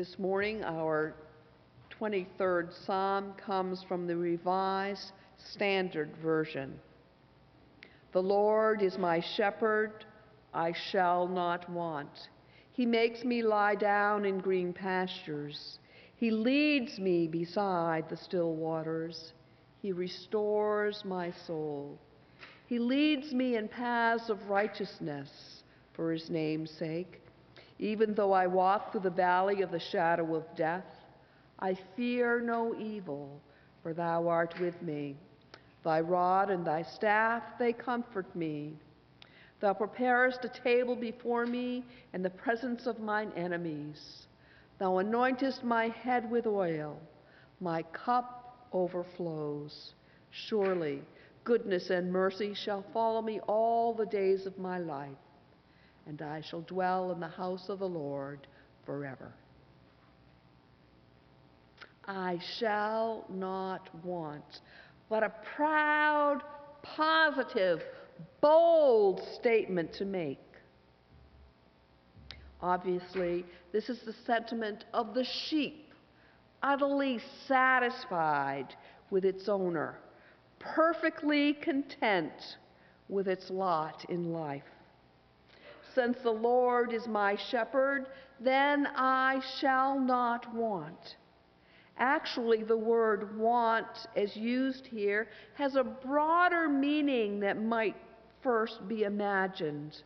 This morning, our 23rd Psalm comes from the Revised Standard Version. The Lord is my shepherd, I shall not want. He makes me lie down in green pastures. He leads me beside the still waters. He restores my soul. He leads me in paths of righteousness for his name's sake. Even though I walk through the valley of the shadow of death, I fear no evil, for thou art with me. Thy rod and thy staff, they comfort me. Thou preparest a table before me in the presence of mine enemies. Thou anointest my head with oil. My cup overflows. Surely goodness and mercy shall follow me all the days of my life, and I shall dwell in the house of the Lord forever. I shall not want. What a proud, positive, bold statement to make. Obviously, this is the sentiment of the sheep, utterly satisfied with its owner, perfectly content with its lot in life. Since the Lord is my shepherd, then I shall not want. Actually, the word want, as used here, has a broader meaning that might first be imagined.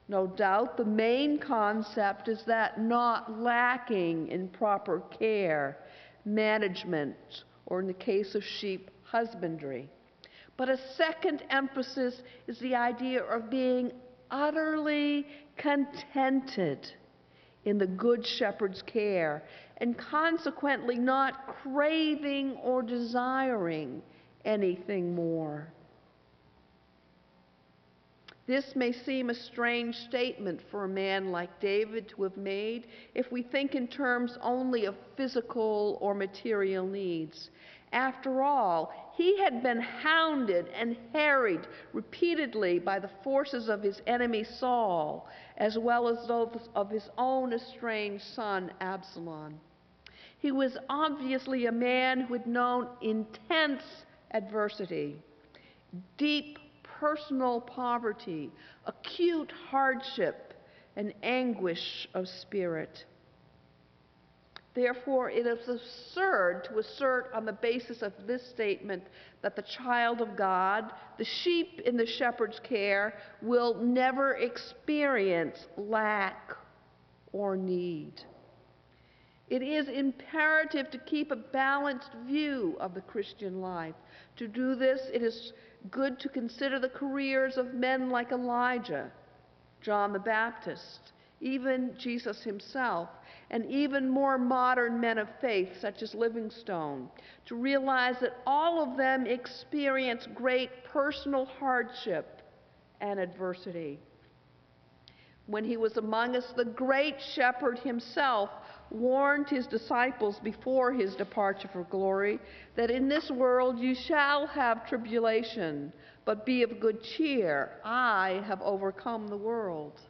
No doubt the main concept is that not lacking in proper care, management, or in the case of sheep, husbandry. But a second emphasis is the idea of being utterly contented in the Good Shepherd's care, and consequently not craving or desiring anything more. This may seem a strange statement for a man like David to have made if we think in terms only of physical or material needs. After all, he had been hounded and harried repeatedly by the forces of his enemy Saul, as well as those of his own estranged son Absalom. He was obviously a man who had known intense adversity, deep personal poverty, acute hardship, and anguish of spirit. Therefore, it is absurd to assert on the basis of this statement that the child of God, the sheep in the shepherd's care, will never experience lack or need. It is imperative to keep a balanced view of the Christian life. To do this, it is good to consider the careers of men like Elijah, John the Baptist, even Jesus himself, and even more modern men of faith such as Livingstone, to realize that all of them experience great personal hardship and adversity. When he was among us, the great shepherd himself warned his disciples before his departure for glory that in this world you shall have tribulation, but be of good cheer. I have overcome the world.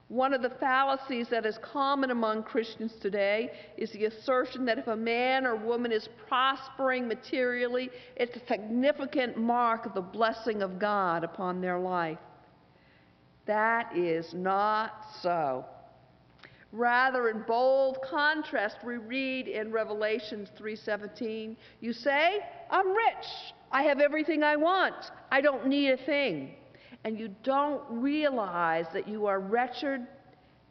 One of the fallacies that is common among Christians today is the assertion that if a man or woman is prospering materially, it's a significant mark of the blessing of God upon their life. That is not so. Rather, in bold contrast, we read in Revelation 3:17, you say, I'm rich, I have everything I want, I don't need a thing. And you don't realize that you are wretched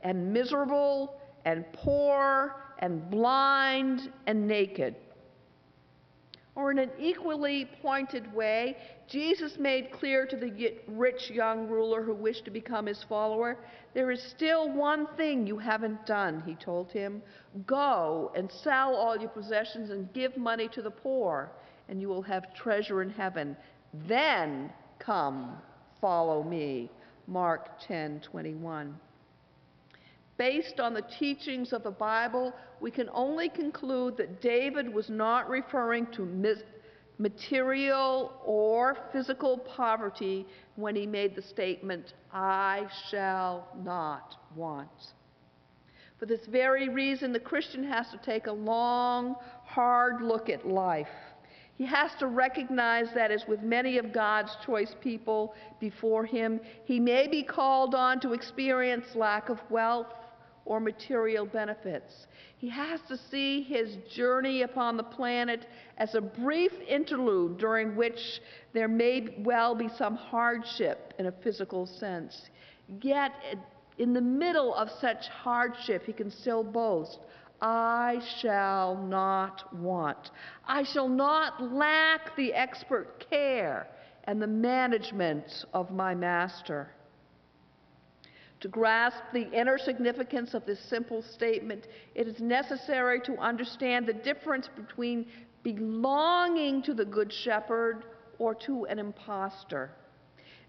and miserable and poor and blind and naked. Or in an equally pointed way, Jesus made clear to the rich young ruler who wished to become his follower, there is still one thing you haven't done, he told him. Go and sell all your possessions and give money to the poor, and you will have treasure in heaven. Then come, follow me. Mark 10:21. Based on the teachings of the Bible, we can only conclude that David was not referring to material or physical poverty when he made the statement, I shall not want. For this very reason, the Christian has to take a long, hard look at life. He has to recognize that, as with many of God's choice people before him, he may be called on to experience lack of wealth or material benefits. He has to see his journey upon the planet as a brief interlude during which there may well be some hardship in a physical sense. Yet, in the middle of such hardship, he can still boast, I shall not want. I shall not lack the expert care and the management of my master. To grasp the inner significance of this simple statement, it is necessary to understand the difference between belonging to the Good Shepherd or to an impostor.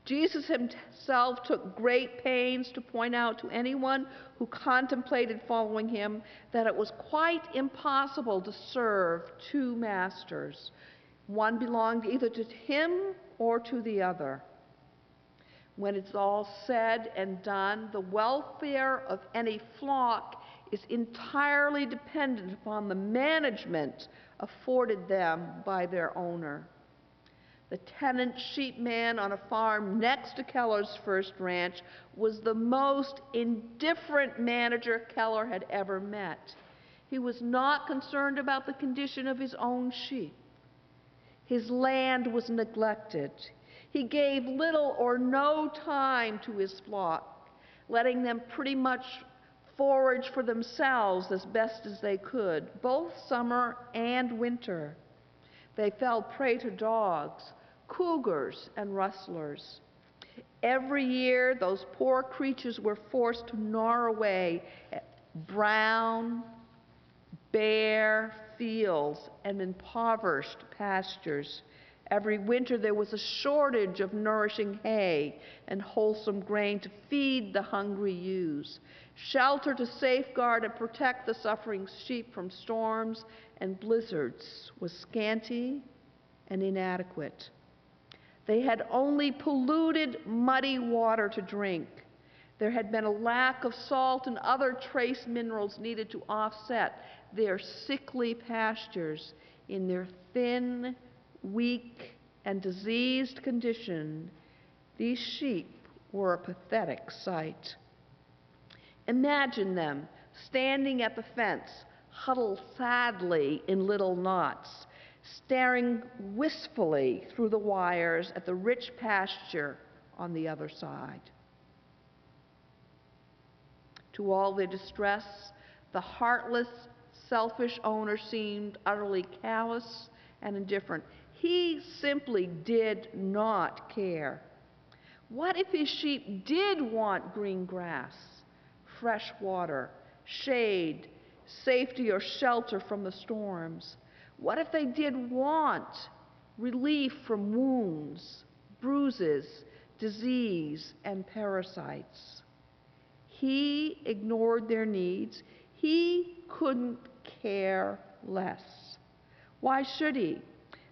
Jesus himself took great pains to point out to anyone who contemplated following him that it was quite impossible to serve two masters. One belonged either to him or to the other. When it's all said and done, the welfare of any flock is entirely dependent upon the management afforded them by their owner. The tenant sheepman on a farm next to Keller's first ranch was the most indifferent manager Keller had ever met. He was not concerned about the condition of his own sheep. His land was neglected. He gave little or no time to his flock, letting them pretty much forage for themselves as best as they could, both summer and winter. They fell prey to dogs, cougars, and rustlers. Every year, those poor creatures were forced to gnaw away at brown, bare fields and impoverished pastures. Every winter, there was a shortage of nourishing hay and wholesome grain to feed the hungry ewes. Shelter to safeguard and protect the suffering sheep from storms and blizzards was scanty and inadequate. They had only polluted, muddy water to drink. There had been a lack of salt and other trace minerals needed to offset their sickly pastures. In their thin, weak, and diseased condition, these sheep were a pathetic sight. Imagine them standing at the fence, huddled sadly in little knots, staring wistfully through the wires at the rich pasture on the other side. To all their distress, the heartless, selfish owner seemed utterly callous and indifferent. He simply did not care. What if his sheep did want green grass, fresh water, shade, safety or shelter from the storms? What if they did want relief from wounds, bruises, disease, and parasites? He ignored their needs. He couldn't care less. Why should he?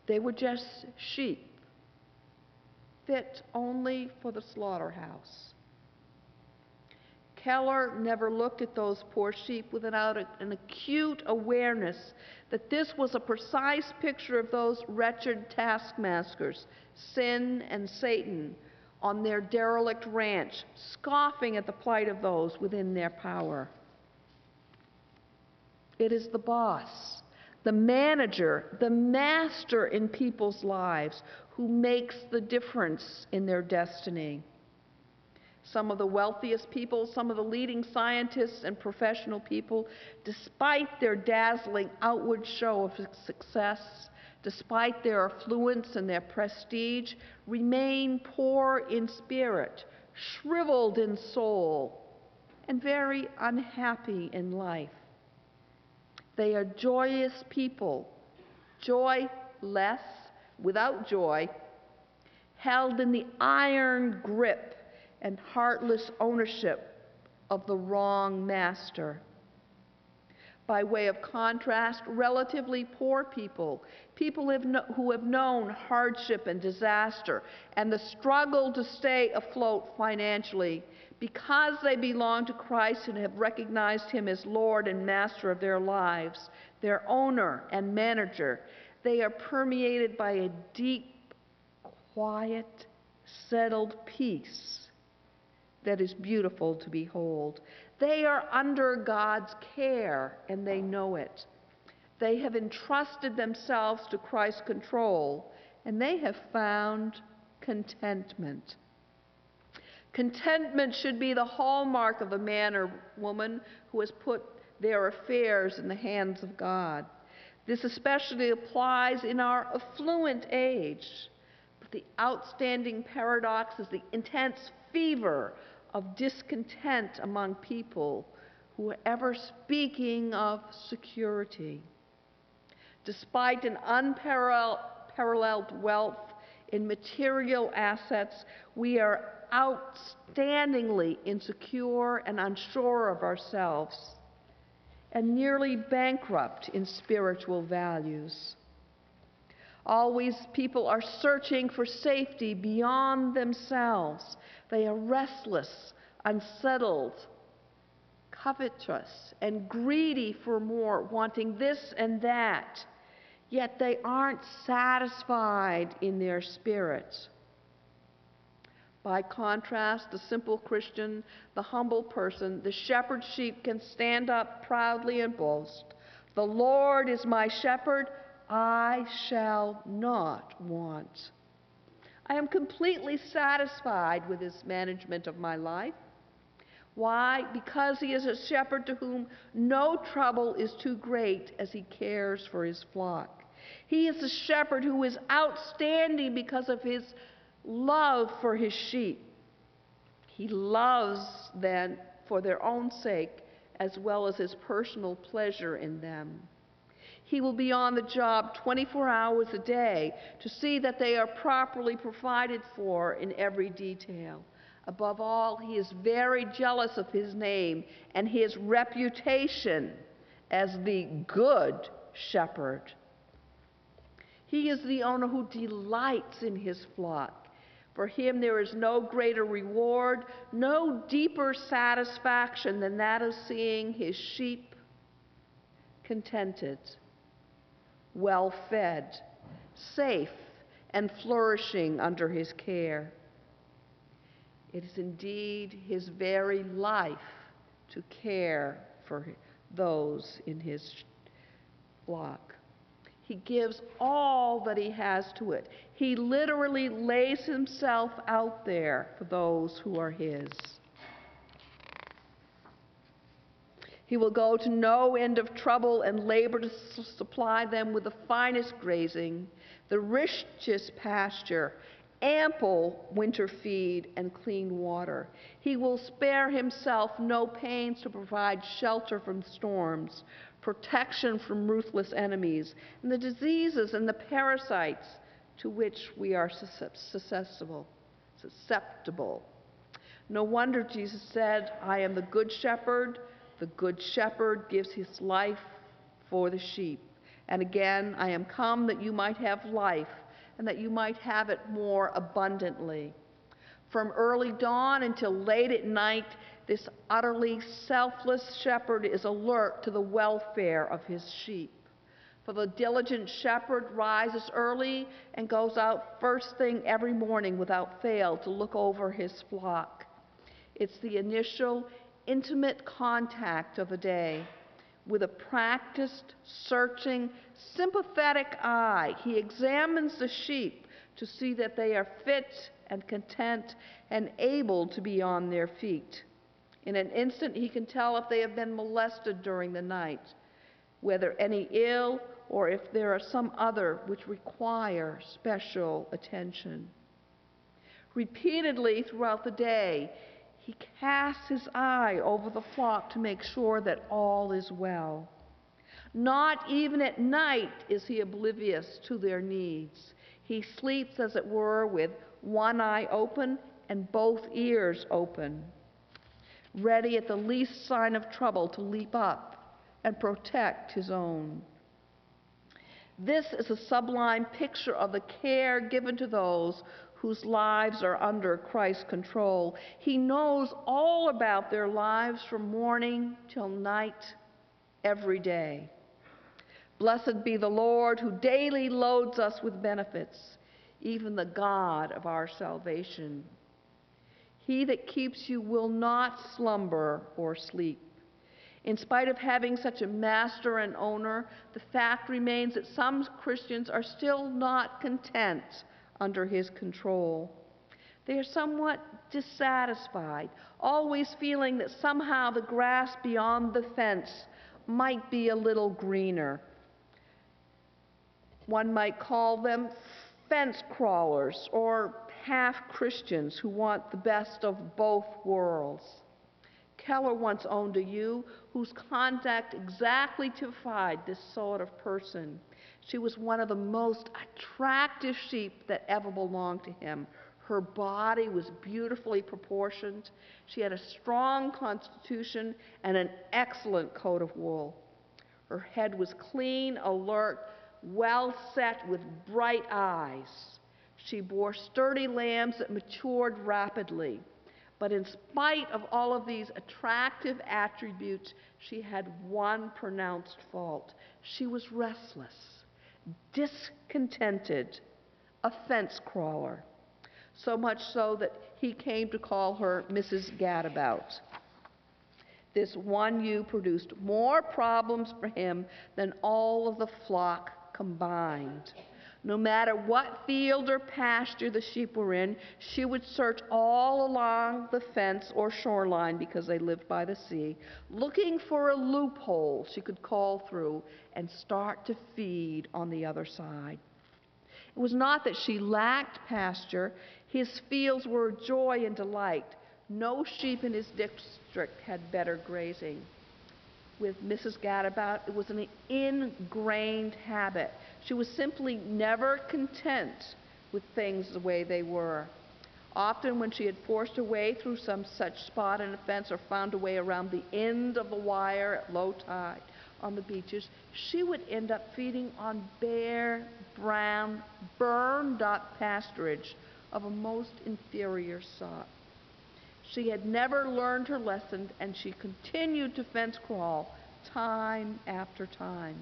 They were just sheep, fit only for the slaughterhouse. Keller never looked at those poor sheep without an acute awareness that this was a precise picture of those wretched taskmasters, sin and Satan, on their derelict ranch, scoffing at the plight of those within their power. It is the boss, the manager, the master in people's lives who makes the difference in their destiny. Some of the wealthiest people, some of the leading scientists and professional people, despite their dazzling outward show of success, despite their affluence and their prestige, remain poor in spirit, shriveled in soul, and very unhappy in life. They are joyous people, joyless, without joy, held in the iron grip and heartless ownership of the wrong master. By way of contrast, relatively poor people, who have known hardship and disaster and the struggle to stay afloat financially, Because they belong to Christ and have recognized him as Lord and Master of their lives, their owner and manager, they are permeated by a deep, quiet, settled peace that is beautiful to behold. They are under God's care, and they know it. They have entrusted themselves to Christ's control, and they have found contentment. Contentment should be the hallmark of a man or woman who has put their affairs in the hands of God. This especially applies in our affluent age. But the outstanding paradox is the intense fever of discontent among people who are ever speaking of security. Despite an unparalleled wealth in material assets, we are outstandingly insecure and unsure of ourselves, and nearly bankrupt in spiritual values. Always, people are searching for safety beyond themselves. They are restless, unsettled, covetous, and greedy for more, wanting this and that. Yet they aren't satisfied in their spirits. By contrast, the simple Christian, the humble person, the shepherd sheep can stand up proudly and boast, "The Lord is my shepherd, I shall not want. I am completely satisfied with his management of my life." Why? Because he is a shepherd to whom no trouble is too great as he cares for his flock. He is a shepherd who is outstanding because of his love for his sheep. He loves them for their own sake as well as his personal pleasure in them. He will be on the job 24 hours a day to see that they are properly provided for in every detail. Above all, he is very jealous of his name and his reputation as the good shepherd. He is the owner who delights in his flock. For him, there is no greater reward, no deeper satisfaction than that of seeing his sheep contented, well-fed, safe, and flourishing under his care. It is indeed his very life to care for those in his flock. He gives all that he has to it. He literally lays himself out there for those who are his. He will go to no end of trouble and labor to supply them with the finest grazing, the richest pasture, ample winter feed, and clean water. He will spare himself no pains to provide shelter from storms, protection from ruthless enemies, and the diseases and the parasites to which we are susceptible. No wonder Jesus said, "I am the good shepherd. The good shepherd gives his life for the sheep. And again, I am come that you might have life, and that you might have it more abundantly." From early dawn until late at night, this utterly selfless shepherd is alert to the welfare of his sheep. For the diligent shepherd rises early and goes out first thing every morning without fail to look over his flock. It's the initial, intimate contact of the day. With a practiced, searching, sympathetic eye, he examines the sheep to see that they are fit and content and able to be on their feet. In an instant, he can tell if they have been molested during the night, whether any ill or if there are some other which require special attention. Repeatedly throughout the day, he casts his eye over the flock to make sure that all is well. Not even at night is he oblivious to their needs. He sleeps, as it were, with one eye open and both ears open, ready at the least sign of trouble to leap up and protect his own. This is a sublime picture of the care given to those whose lives are under Christ's control. He knows all about their lives from morning till night, every day. Blessed be the Lord who daily loads us with benefits, even the God of our salvation. He that keeps you will not slumber or sleep. In spite of having such a master and owner, the fact remains that some Christians are still not content under his control. They are somewhat dissatisfied, always feeling that somehow the grass beyond the fence might be a little greener. One might call them fence crawlers or half-Christians who want the best of both worlds. Keller once owned a ewe whose conduct exactly typified this sort of person. She was one of the most attractive sheep that ever belonged to him. Her body was beautifully proportioned. She had a strong constitution and an excellent coat of wool. Her head was clean, alert, well set with bright eyes. She bore sturdy lambs that matured rapidly. But in spite of all of these attractive attributes, she had one pronounced fault. She was restless, discontented, a fence crawler. So much so that he came to call her Mrs. Gadabout. This one ewe produced more problems for him than all of the flock combined. No matter what field or pasture the sheep were in, she would search all along the fence or shoreline, because they lived by the sea, looking for a loophole she could crawl through and start to feed on the other side. It was not that she lacked pasture. His fields were joy and delight. No sheep in his district had better grazing. With Mrs. Gadabout, it was an ingrained habit. She was simply never content with things the way they were. Often when she had forced her way through some such spot in a fence or found a way around the end of the wire at low tide on the beaches, she would end up feeding on bare, brown, burned-up pasturage of a most inferior sort. She had never learned her lesson, and she continued to fence crawl time after time.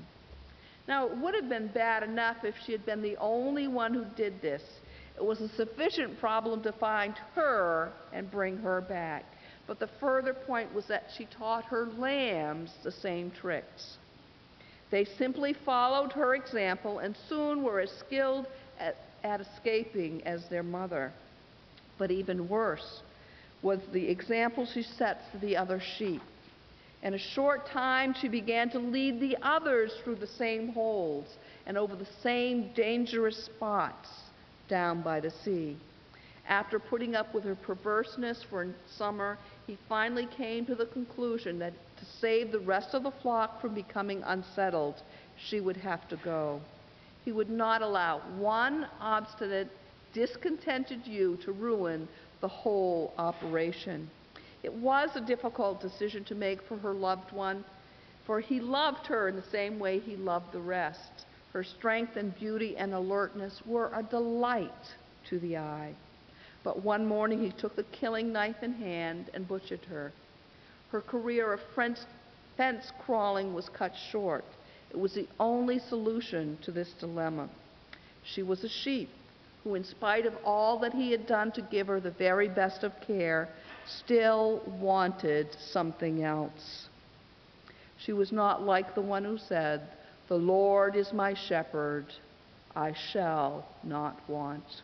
Now, it would have been bad enough if she had been the only one who did this. It was a sufficient problem to find her and bring her back. But the further point was that she taught her lambs the same tricks. They simply followed her example and soon were as skilled at escaping as their mother. But even worse was the example she set for the other sheep. In a short time, she began to lead the others through the same holes and over the same dangerous spots down by the sea. After putting up with her perverseness for a summer, he finally came to the conclusion that to save the rest of the flock from becoming unsettled, she would have to go. He would not allow one obstinate, discontented ewe to ruin the whole operation. It was a difficult decision to make for her loved one, for he loved her in the same way he loved the rest. Her strength and beauty and alertness were a delight to the eye. But one morning he took the killing knife in hand and butchered her. Her career of fence crawling was cut short. It was the only solution to this dilemma. She was a sheep who, in spite of all that he had done to give her the very best of care, still wanted something else. She was not like the one who said, "The Lord is my shepherd, I shall not want."